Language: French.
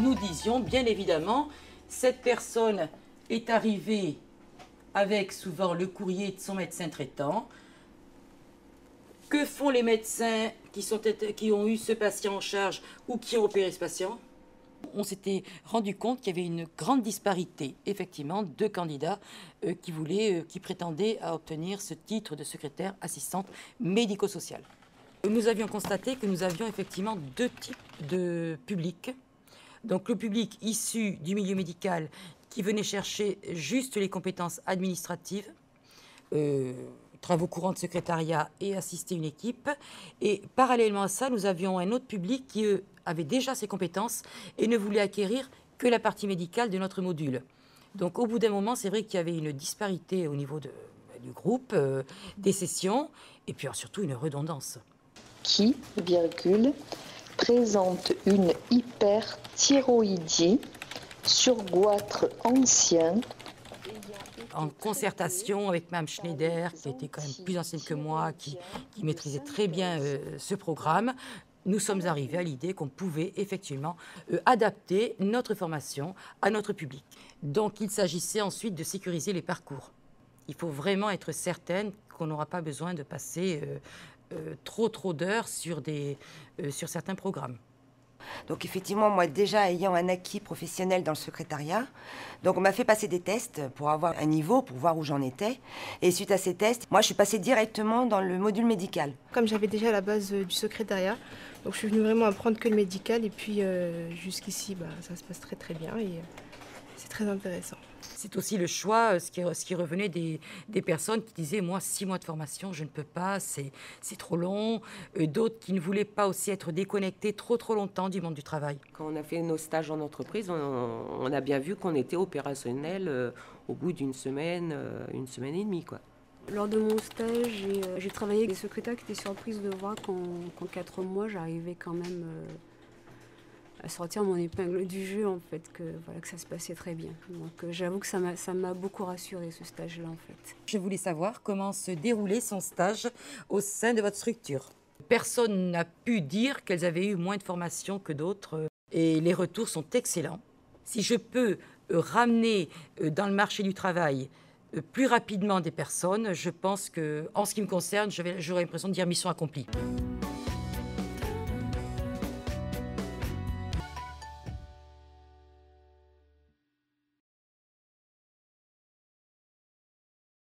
nous disions, bien évidemment, cette personne est arrivée avec souvent le courrier de son médecin traitant. Que font les médecins qui ont eu ce patient en charge ou qui ont opéré ce patient? On s'était rendu compte qu'il y avait une grande disparité, effectivement, de candidats qui prétendaient à obtenir ce titre de secrétaire assistante médico-sociale. Nous avions constaté que nous avions effectivement deux types de public. Donc le public issu du milieu médical qui venait chercher juste les compétences administratives, travaux courants de secrétariat et assister une équipe. Et parallèlement à ça, nous avions un autre public qui, eux, avait déjà ces compétences et ne voulait acquérir que la partie médicale de notre module. Donc au bout d'un moment, c'est vrai qu'il y avait une disparité au niveau du groupe, des sessions, et puis surtout une redondance. Qui, virgule, présente une hyperthyroïdie sur goitre ancien. En concertation avec Mme Schneider, qui était quand même plus ancienne que moi, qui maîtrisait très bien ce programme, nous sommes arrivés à l'idée qu'on pouvait effectivement adapter notre formation à notre public. Donc il s'agissait ensuite de sécuriser les parcours. Il faut vraiment être certaine qu'on n'aura pas besoin de passer trop d'heures sur certains programmes. Donc effectivement, moi déjà ayant un acquis professionnel dans le secrétariat, donc on m'a fait passer des tests pour avoir un niveau, pour voir où j'en étais. Et suite à ces tests, moi je suis passée directement dans le module médical. Comme j'avais déjà la base du secrétariat, donc je suis venue vraiment apprendre que le médical. Et puis jusqu'ici, ça se passe très bien et c'est très intéressant. C'est aussi le choix, ce qui revenait des personnes qui disaient « moi, 6 mois de formation, je ne peux pas, c'est trop long ». D'autres qui ne voulaient pas aussi être déconnectés trop longtemps du monde du travail. Quand on a fait nos stages en entreprise, on a bien vu qu'on était opérationnel au bout d'une semaine et demie, quoi. Lors de mon stage, j'ai travaillé avec des secrétaires qui étaient surprises de voir qu'en 4 mois, j'arrivais quand même à sortir mon épingle du jeu, en fait, que ça se passait très bien. Donc j'avoue que ça m'a beaucoup rassurée, ce stage-là, en fait. Je voulais savoir comment se déroulait son stage au sein de votre structure. Personne n'a pu dire qu'elles avaient eu moins de formation que d'autres et les retours sont excellents. Si je peux ramener dans le marché du travail plus rapidement des personnes, je pense que, en ce qui me concerne, j'aurais l'impression de dire mission accomplie.